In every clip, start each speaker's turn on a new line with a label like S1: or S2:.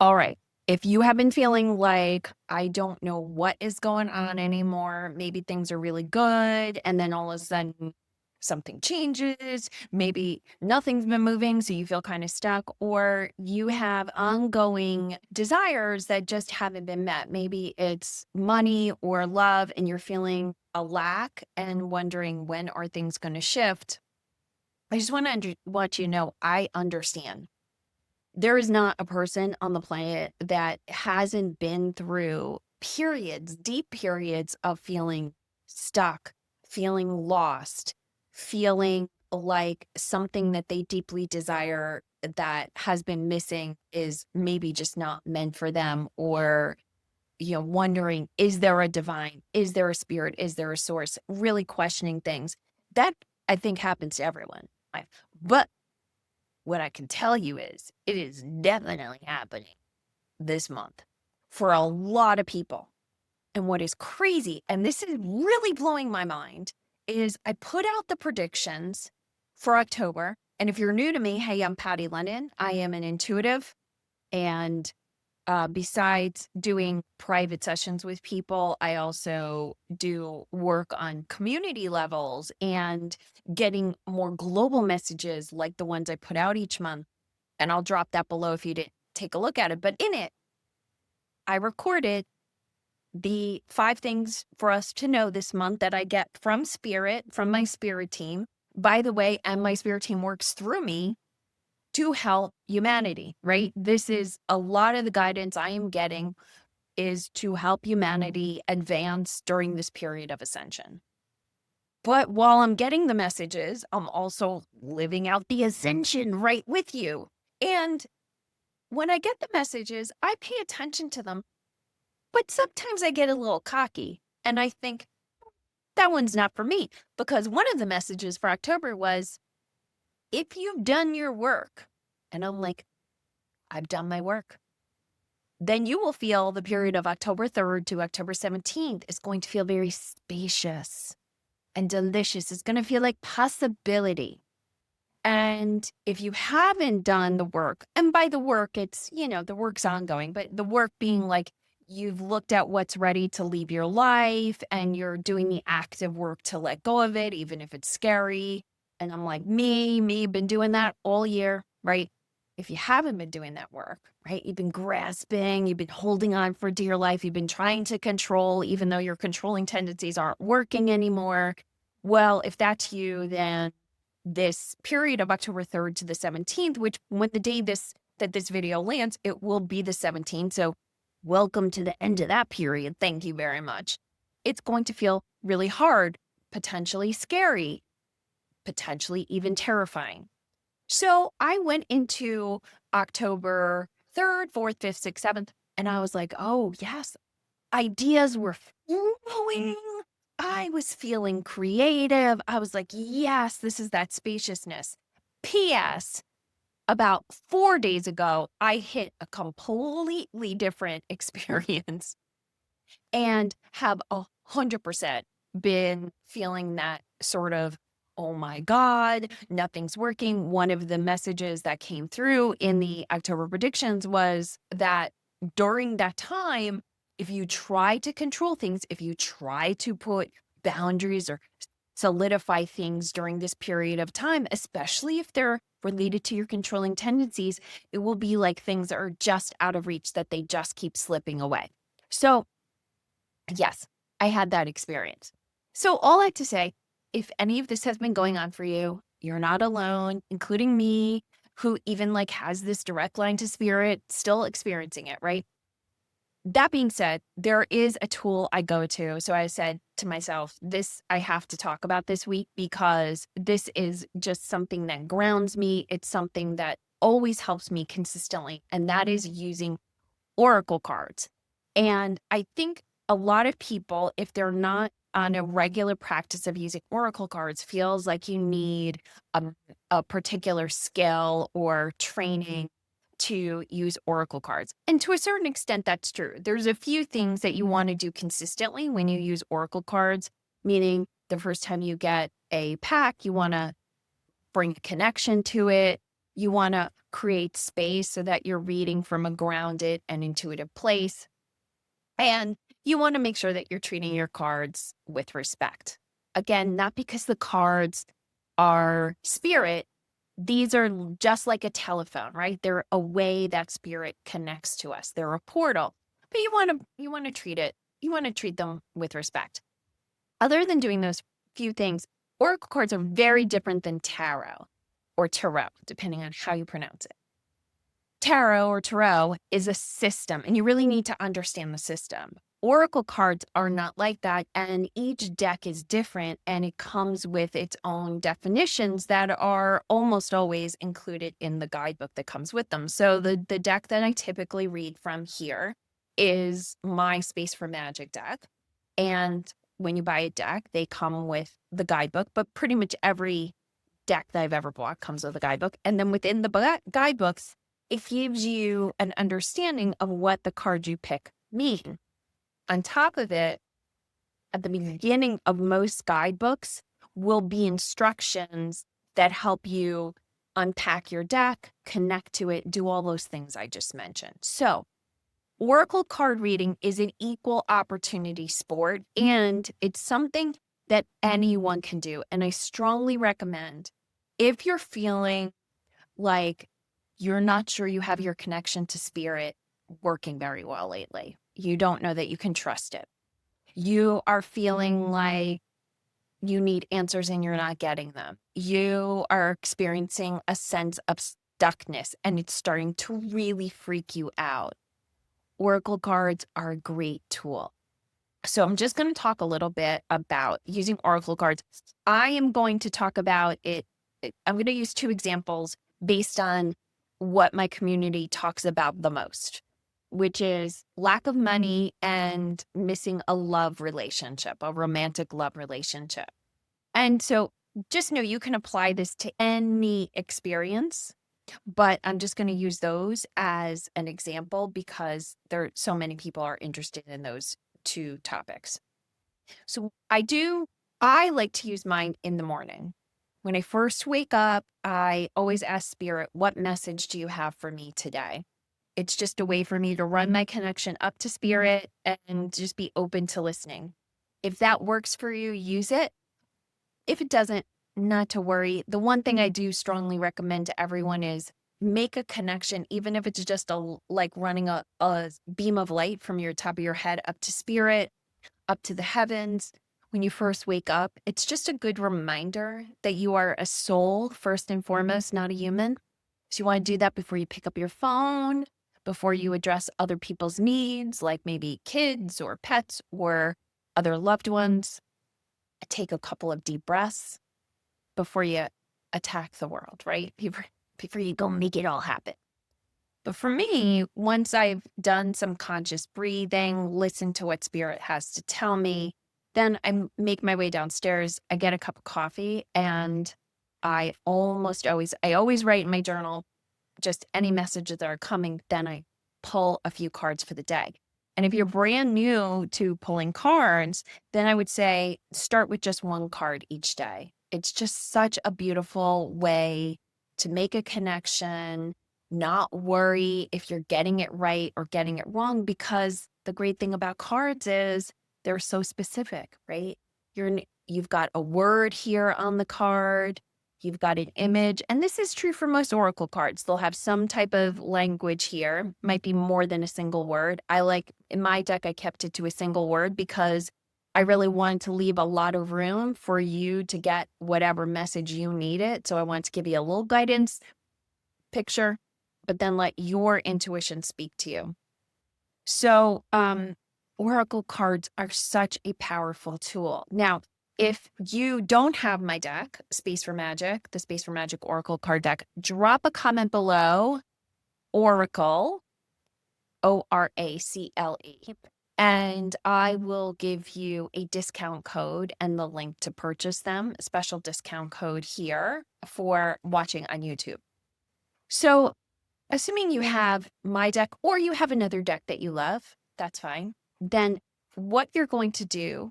S1: All right. If you have been feeling like, I don't know what is going on anymore, maybe things are really good, and then all of a sudden something changes, maybe nothing's been moving, so you feel kind of stuck, or you have ongoing desires that just haven't been met. Maybe it's money or love, and you're feeling a lack and wondering when are things going to shift. I just want to want you to know I understand. There is not a person on the planet that hasn't been through periods, deep periods of feeling stuck, feeling lost, feeling like something that they deeply desire that has been missing is maybe just not meant for them, or wondering, is there a divine, is there a spirit, is there a source, really questioning things. That, I think, happens to everyone. But what I can tell you is it is definitely happening this month for a lot of people. And what is crazy, and this is really blowing my mind, is I put out the predictions for October. And if you're new to me, hey, I'm Patty Lennon. I am an intuitive. And besides doing private sessions with people, I also do work on community levels and getting more global messages like the ones I put out each month. And I'll drop that below if you didn't take a look at it. But in it, I recorded the 5 things for us to know this month that I get from Spirit, from my spirit team. By the way, and my spirit team works through me to help humanity, right? This is a lot of the guidance I am getting is to help humanity advance during this period of ascension. But while I'm getting the messages, I'm also living out the ascension right with you. And when I get the messages, I pay attention to them, but sometimes I get a little cocky and I think that one's not for me, because one of the messages for October was, if you've done your work, and I'm like, I've done my work, then you will feel the period of October 3rd to October 17th is going to feel very spacious and delicious. It's going to feel like possibility. And if you haven't done the work, and by the work, it's, the work's ongoing, but the work being like you've looked at what's ready to leave your life and you're doing the active work to let go of it, even if it's scary. And I'm like, me, been doing that all year, right? If you haven't been doing that work, right? You've been grasping, you've been holding on for dear life, you've been trying to control, even though your controlling tendencies aren't working anymore. Well, if that's you, then this period of October 3rd to the 17th, which when the day that this video lands, it will be the 17th. So welcome to the end of that period. Thank you very much. It's going to feel really hard, potentially scary, potentially even terrifying. So I went into October 3rd, 4th, 5th, 6th, 7th, and I was like, oh, yes, ideas were flowing. I was feeling creative. I was like, yes, this is that spaciousness. P.S. About 4 days ago, I hit a completely different experience and have 100% been feeling that sort of, oh my God, nothing's working. One of the messages that came through in the October predictions was that during that time, if you try to control things, if you try to put boundaries or solidify things during this period of time, especially if they're related to your controlling tendencies, it will be like things that are just out of reach, that they just keep slipping away. So yes, I had that experience. So all I have to say, if any of this has been going on for you, you're not alone, including me, who even has this direct line to spirit, still experiencing it, right? That being said, there is a tool I go to. So I said to myself, this I have to talk about this week, because this is just something that grounds me. It's something that always helps me consistently, and that is using oracle cards. And I think a lot of people, if they're not on a regular practice of using oracle cards, feels like you need a particular skill or training to use oracle cards. And to a certain extent, that's true. There's a few things that you want to do consistently when you use oracle cards, meaning the first time you get a pack, you want to bring a connection to it. You want to create space so that you're reading from a grounded and intuitive place. And you want to make sure that you're treating your cards with respect. Again, not because the cards are spirit. These are just like a telephone, right? They're a way that spirit connects to us. They're a portal. But you want to treat it, you want to treat them with respect. Other than doing those few things, oracle cards are very different than tarot, depending on how you pronounce it. Tarot is a system, and you really need to understand the system. Oracle cards are not like that, and each deck is different, and it comes with its own definitions that are almost always included in the guidebook that comes with them. So the deck that I typically read from here is my Space for Magic deck. And when you buy a deck, they come with the guidebook, but pretty much every deck that I've ever bought comes with a guidebook. And then within the guidebooks, it gives you an understanding of what the cards you pick mean. On top of it, at the beginning of most guidebooks will be instructions that help you unpack your deck, connect to it, do all those things I just mentioned. So oracle card reading is an equal opportunity sport, and it's something that anyone can do. And I strongly recommend, if you're feeling like you're not sure you have your connection to spirit working very well lately, you don't know that you can trust it, you are feeling like you need answers and you're not getting them, you are experiencing a sense of stuckness and it's starting to really freak you out, oracle cards are a great tool. So I'm just going to talk a little bit about using oracle cards. I am going to talk about it. I'm going to use two examples based on what my community talks about the most, which is lack of money and missing a love relationship, a romantic love relationship. And so just know you can apply this to any experience, but I'm just going to use those as an example because so many people are interested in those two topics. So I like to use mine in the morning. When I first wake up, I always ask spirit, what message do you have for me today? It's just a way for me to run my connection up to spirit and just be open to listening. If that works for you, use it. If it doesn't, not to worry. The one thing I do strongly recommend to everyone is make a connection, even if it's just like running a beam of light from your top of your head up to spirit, up to the heavens. When you first wake up, it's just a good reminder that you are a soul first and foremost, not a human. So you want to do that before you pick up your phone, before you address other people's needs, like maybe kids or pets or other loved ones. Take a couple of deep breaths before you attack the world, right? Before you go make it all happen. But for me, once I've done some conscious breathing, listen to what spirit has to tell me, then I make my way downstairs. I get a cup of coffee and I always write in my journal just any messages that are coming. Then I pull a few cards for the day. And if you're brand new to pulling cards, then I would say start with just one card each day. It's just such a beautiful way to make a connection, not worry if you're getting it right or getting it wrong, because the great thing about cards is they're so specific, right? You've got a word here on the card. You've got an image, and this is true for most oracle cards. They'll have some type of language here, might be more than a single word. In my deck, I kept it to a single word because I really wanted to leave a lot of room for you to get whatever message you needed. So I wanted to give you a little guidance picture, but then let your intuition speak to you. So oracle cards are such a powerful tool. Now, if you don't have my deck, Space for Magic, the Space for Magic Oracle card deck, drop a comment below, Oracle, ORACLE, and I will give you a discount code and the link to purchase them, a special discount code here for watching on YouTube. So assuming you have my deck or you have another deck that you love, that's fine. Then what you're going to do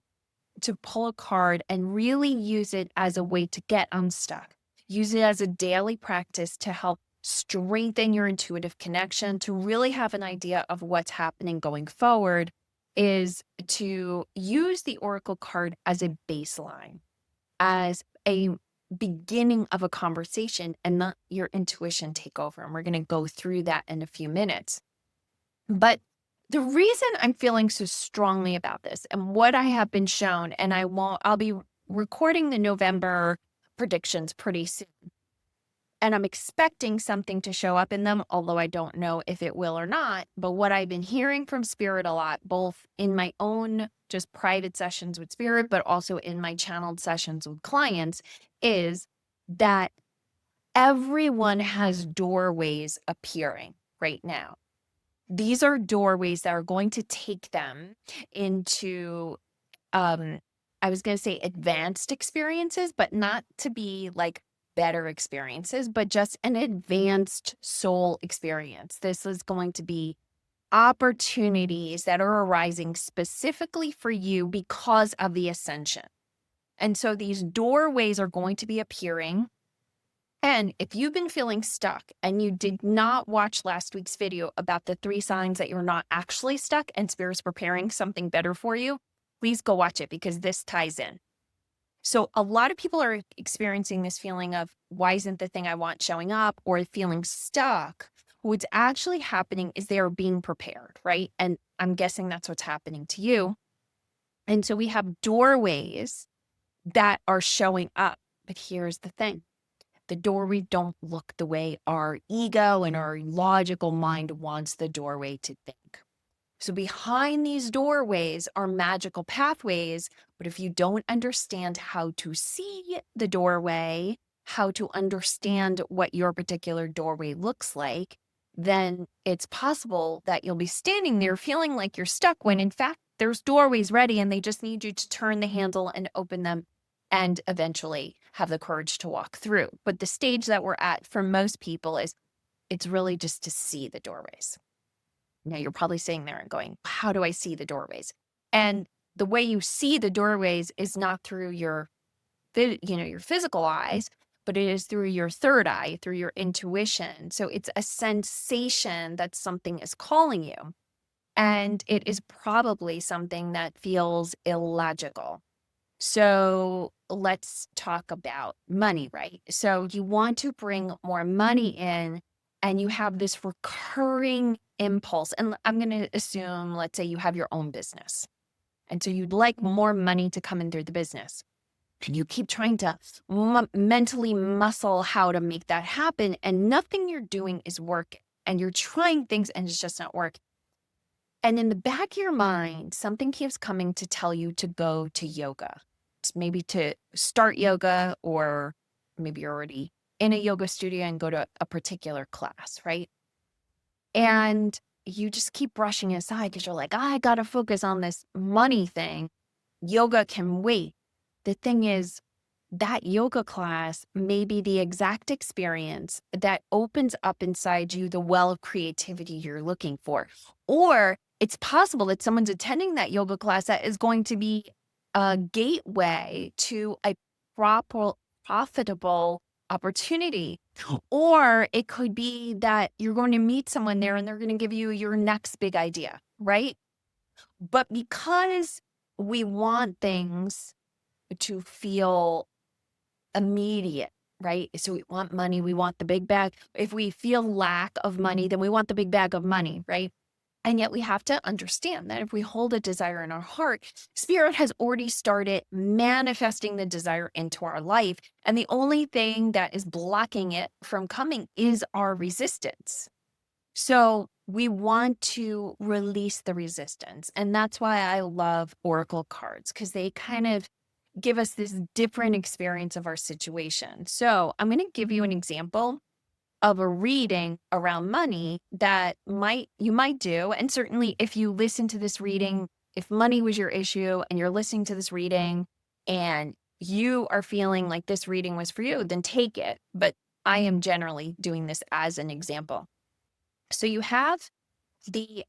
S1: to pull a card and really use it as a way to get unstuck. Use it as a daily practice to help strengthen your intuitive connection, to really have an idea of what's happening going forward, is to use the oracle card as a baseline, as a beginning of a conversation, and let your intuition take over. And we're going to go through that in a few minutes. But the reason I'm feeling so strongly about this and what I have been shown, and I'll be recording the November predictions pretty soon. And I'm expecting something to show up in them, although I don't know if it will or not. But what I've been hearing from Spirit a lot, both in my own just private sessions with Spirit, but also in my channeled sessions with clients, is that everyone has doorways appearing right now. These are doorways that are going to take them into, I was going to say advanced experiences, but not to be like better experiences, but just an advanced soul experience. This is going to be opportunities that are arising specifically for you because of the ascension. And so these doorways are going to be appearing. And if you've been feeling stuck and you did not watch last week's video about the 3 signs that you're not actually stuck and Spirit's preparing something better for you, please go watch it because this ties in. So a lot of people are experiencing this feeling of, why isn't the thing I want showing up, or feeling stuck? What's actually happening is they are being prepared, right? And I'm guessing that's what's happening to you. And so we have doorways that are showing up. But here's the thing. The doorway don't look the way our ego and our logical mind wants the doorway to think. So behind these doorways are magical pathways, but if you don't understand how to see the doorway, how to understand what your particular doorway looks like, then it's possible that you'll be standing there feeling like you're stuck when in fact there's doorways ready and they just need you to turn the handle and open them and eventually have the courage to walk through. But the stage that we're at for most people is it's really just to see the doorways. Now you're probably sitting there and going, how do I see the doorways? And the way you see the doorways is not through your physical eyes, but it is through your third eye, through your intuition. So it's a sensation that something is calling you. And it is probably something that feels illogical. So let's talk about money, right? So you want to bring more money in, and you have this recurring impulse. And I'm going to assume, let's say you have your own business. And so you'd like more money to come in through the business. And you keep trying to mentally muscle how to make that happen. And nothing you're doing is working. And you're trying things and it's just not working. And in the back of your mind, something keeps coming to tell you to go to yoga. It's maybe to start yoga, or maybe you're already in a yoga studio and go to a particular class, right? And you just keep brushing it aside because you're like, I got to focus on this money thing. Yoga can wait. The thing is, that yoga class may be the exact experience that opens up inside you the well of creativity you're looking for. Or it's possible that someone's attending that yoga class that is going to be a gateway to a profitable opportunity. Or it could be that you're going to meet someone there and they're going to give you your next big idea, right? But because we want things to feel immediate, right? So we want money, we want the big bag. If we feel lack of money, then we want the big bag of money, right? And yet we have to understand that if we hold a desire in our heart, Spirit has already started manifesting the desire into our life. And the only thing that is blocking it from coming is our resistance. So we want to release the resistance. And that's why I love oracle cards, because they kind of give us this different experience of our situation. So I'm going to give you an example of a reading around money that you might do. And certainly if you listen to this reading, if money was your issue and you're listening to this reading and you are feeling like this reading was for you, then take it. But I am generally doing this as an example. So you have the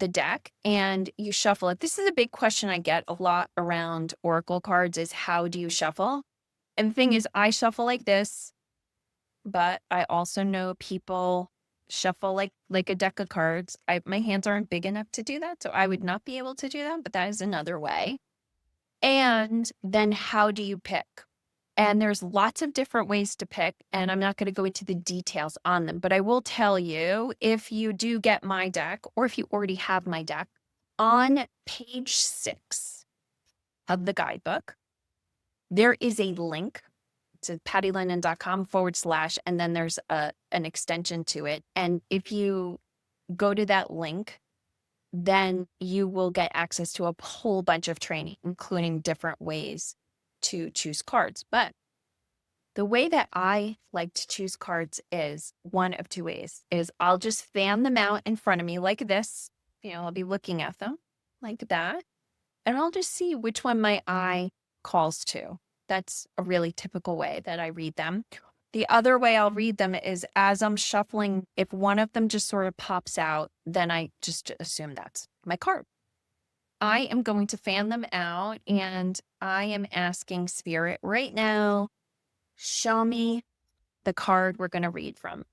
S1: deck and you shuffle it. This is a big question I get a lot around oracle cards, is how do you shuffle? And the thing is, I shuffle like this. but I also know people shuffle like a deck of cards. My hands aren't big enough to do that, so I would not be able to do that, but that is another way. And then how do you pick? And there's lots of different ways to pick, and I'm not going to go into the details on them, but I will tell you, if you do get my deck, or if you already have my deck, on page 6 of the guidebook, there is a link to pattylennon.com/, and then there's an extension to it. And if you go to that link, then you will get access to a whole bunch of training, including different ways to choose cards. But the way that I like to choose cards is one of two ways. Is I'll just fan them out in front of me like this. I'll be looking at them like that. And I'll just see which one my eye calls to. That's a really typical way that I read them. The other way I'll read them is as I'm shuffling, if one of them just sort of pops out, then I just assume that's my card. I am going to fan them out, and I am asking Spirit right now, show me the card we're going to read from.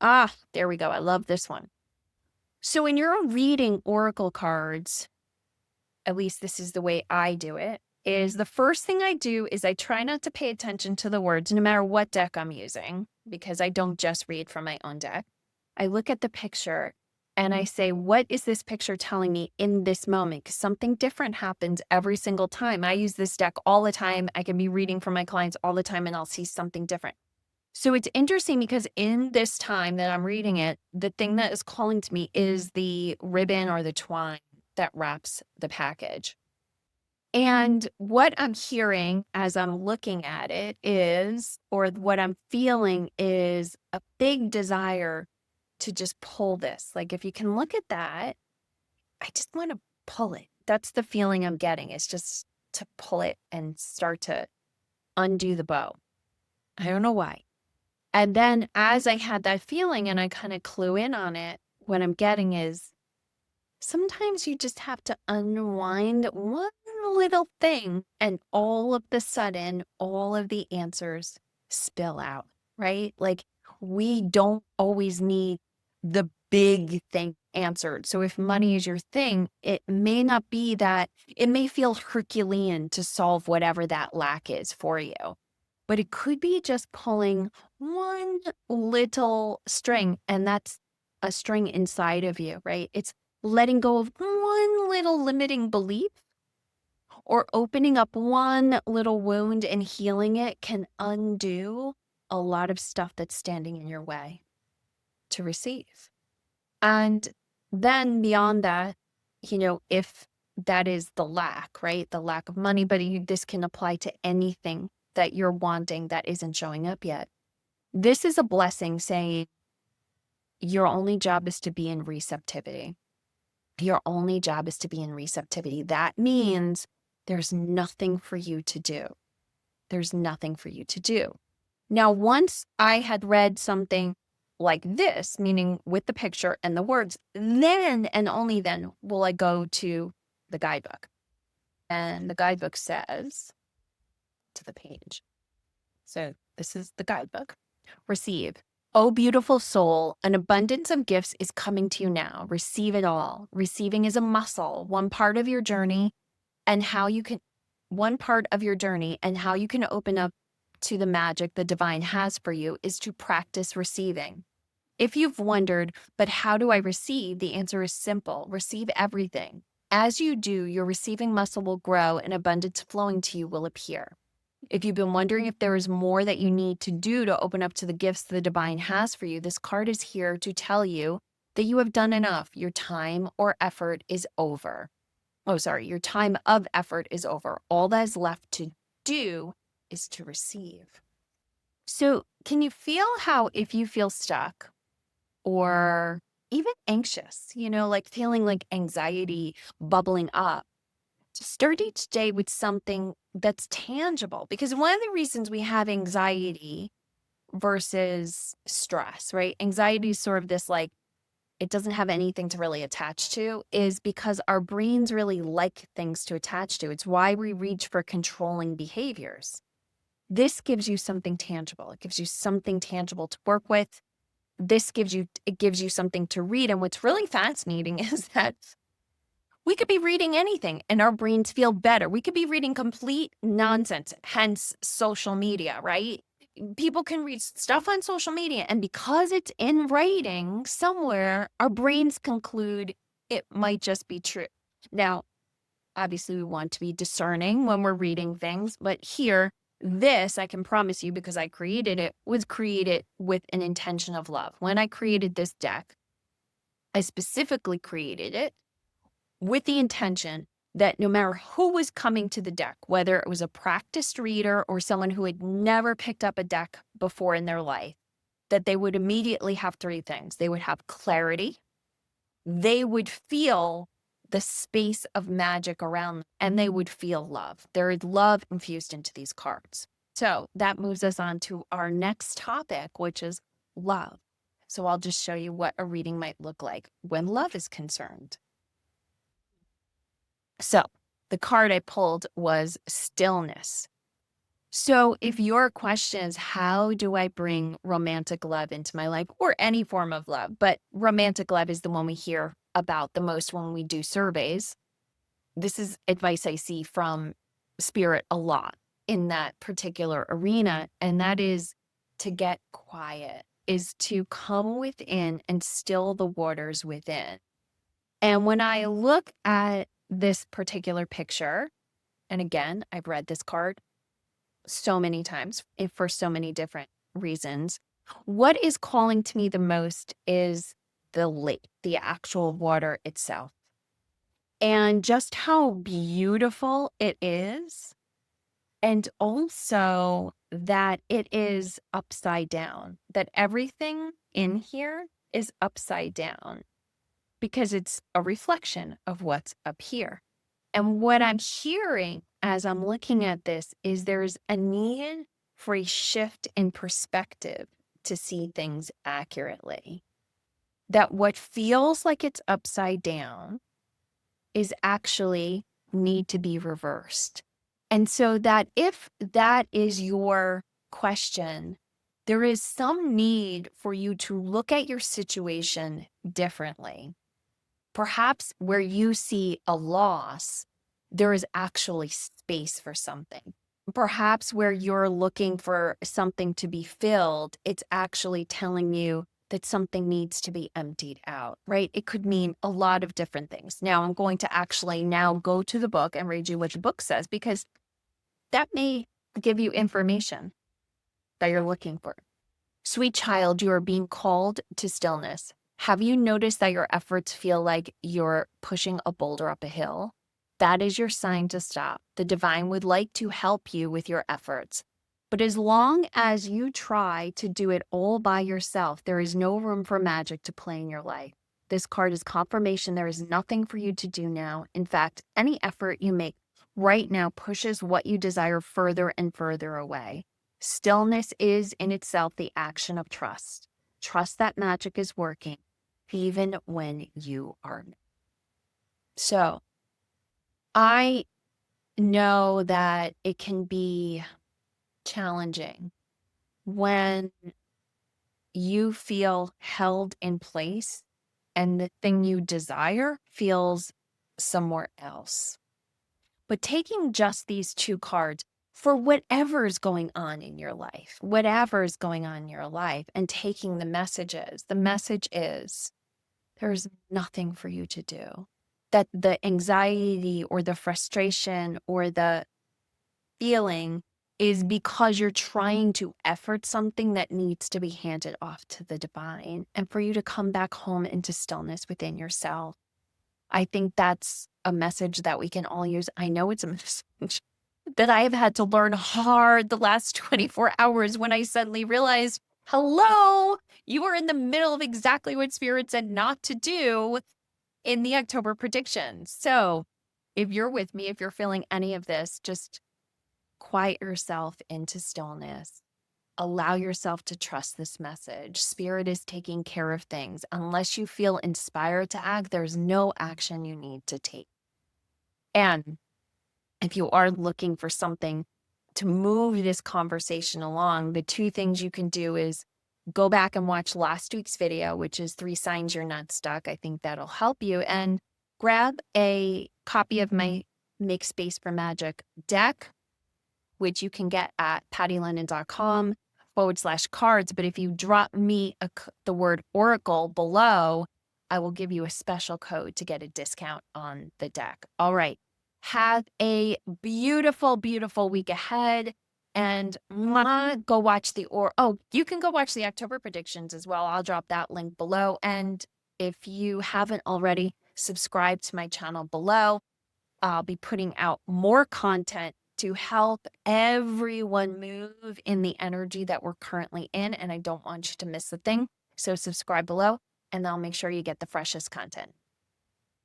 S1: There we go. I love this one. So when you're reading oracle cards, at least this is the way I do it, is the first thing I do is I try not to pay attention to the words, no matter what deck I'm using, because I don't just read from my own deck. I look at the picture and I say, what is this picture telling me in this moment? Because something different happens every single time. I use this deck all the time. I can be reading for my clients all the time, and I'll see something different. So it's interesting because in this time that I'm reading it, the thing that is calling to me is the ribbon or the twine that wraps the package. And what I'm hearing as I'm looking at it is, or what I'm feeling is a big desire to just pull this. Like if you can look at that, I just want to pull it. That's the feeling I'm getting. It's just to pull it and start to undo the bow. I don't know why. And then as I had that feeling and I kind of clue in on it, what I'm getting is sometimes you just have to unwind one little thing, and all of the sudden, all of the answers spill out, right? Like we don't always need the big thing answered. So if money is your thing, it may not be that, it may feel Herculean to solve whatever that lack is for you. But it could be just pulling one little string, and that's a string inside of you, right? It's letting go of one little limiting belief, or opening up one little wound and healing it can undo a lot of stuff that's standing in your way to receive. And then beyond that, if that is the lack, right? The lack of money, but this can apply to anything that you're wanting that isn't showing up yet. This is a blessing saying your only job is to be in receptivity. Your only job is to be in receptivity. That means there's nothing for you to do. There's nothing for you to do. Now, once I had read something like this, meaning with the picture and the words, then and only then will I go to the guidebook. And the guidebook says to the page. So this is the guidebook. Receive. Oh, beautiful soul, an abundance of gifts is coming to you now. Receive it all. Receiving is a muscle, one part of your journey, and how you can open up to the magic the divine has for you is to practice receiving. If you've wondered, but how do I receive? The answer is simple. Receive everything. As you do, your receiving muscle will grow and abundance flowing to you will appear. If you've been wondering if there is more that you need to do to open up to the gifts the divine has for you, this card is here to tell you that you have done enough. Your time or effort is over. Your time of effort is over. All that is left to do is to receive. So can you feel how if you feel stuck or even anxious, like feeling like anxiety bubbling up, to start each day with something that's tangible? Because one of the reasons we have anxiety versus stress, right? Anxiety is sort of this like, it doesn't have anything to really attach to, is because our brains really like things to attach to. It's why we reach for controlling behaviors. This gives you something tangible. It gives you something tangible to work with. It gives you something to read. And what's really fascinating is that we could be reading anything and our brains feel better. We could be reading complete nonsense, hence social media, right? People can read stuff on social media, and because it's in writing somewhere, our brains conclude it might just be true. Now, obviously, we want to be discerning when we're reading things, but here, this I can promise you, because I created it, was created with an intention of love. When I created this deck, I specifically created it with the intention that no matter who was coming to the deck, whether it was a practiced reader or someone who had never picked up a deck before in their life, that they would immediately have three things. They would have clarity, they would feel the space of magic around them, and they would feel love. There is love infused into these cards. So that moves us on to our next topic, which is love. So I'll just show you what a reading might look like when love is concerned. So the card I pulled was Stillness. So if your question is, how do I bring romantic love into my life, or any form of love, but romantic love is the one we hear about the most when we do surveys. This is advice I see from Spirit a lot in that particular arena. And that is to get quiet, is to come within and still the waters within. And when I look at this particular picture, and again, I've read this card so many times for so many different reasons, what is calling to me the most is the lake, the actual water itself, and just how beautiful it is. And also that it is upside down, that everything in here is upside down because it's a reflection of what's up here. And what I'm hearing as I'm looking at this is there's a need for a shift in perspective to see things accurately. That what feels like it's upside down is actually need to be reversed. And so that if that is your question, there is some need for you to look at your situation differently. Perhaps where you see a loss, there is actually space for something. Perhaps where you're looking for something to be filled, it's actually telling you that something needs to be emptied out, right? It could mean a lot of different things. Now, I'm going to actually now go to the book and read you what the book says, because that may give you information that you're looking for. Sweet child, you are being called to stillness. Have you noticed that your efforts feel like you're pushing a boulder up a hill? That is your sign to stop. The divine would like to help you with your efforts. But as long as you try to do it all by yourself, there is no room for magic to play in your life. This card is confirmation there is nothing for you to do now. In fact, any effort you make right now pushes what you desire further and further away. Stillness is in itself the action of trust. Trust that magic is working, even when you are not. So I know that it can be challenging when you feel held in place and the thing you desire feels somewhere else. But taking just these two cards for whatever is going on in your life, and taking the message is there's nothing for you to do. That the anxiety or the frustration or the feeling is because you're trying to effort something that needs to be handed off to the divine, and for you to come back home into stillness within yourself. I think that's a message that we can all use. I know it's a message that I have had to learn hard the last 24 hours when I suddenly realized, hello, you are in the middle of exactly what Spirit said not to do in the October predictions. So if you're with me, if you're feeling any of this, just quiet yourself into stillness. Allow yourself to trust this message. Spirit is taking care of things. Unless you feel inspired to act, there's no action you need to take. And if you are looking for something to move this conversation along, the two things you can do is go back and watch last week's video, which is 3 signs you're not stuck. I think that'll help you. And grab a copy of my Make Space for Magic deck, which you can get at pattylennon.com/cards. But if you drop me the word Oracle below, I will give you a special code to get a discount on the deck. All right. Have a beautiful, beautiful week ahead. And go watch you can go watch the October predictions as well. I'll drop that link below. And if you haven't already, subscribe to my channel below. I'll be putting out more content to help everyone move in the energy that we're currently in. And I don't want you to miss a thing. So subscribe below, and I'll make sure you get the freshest content.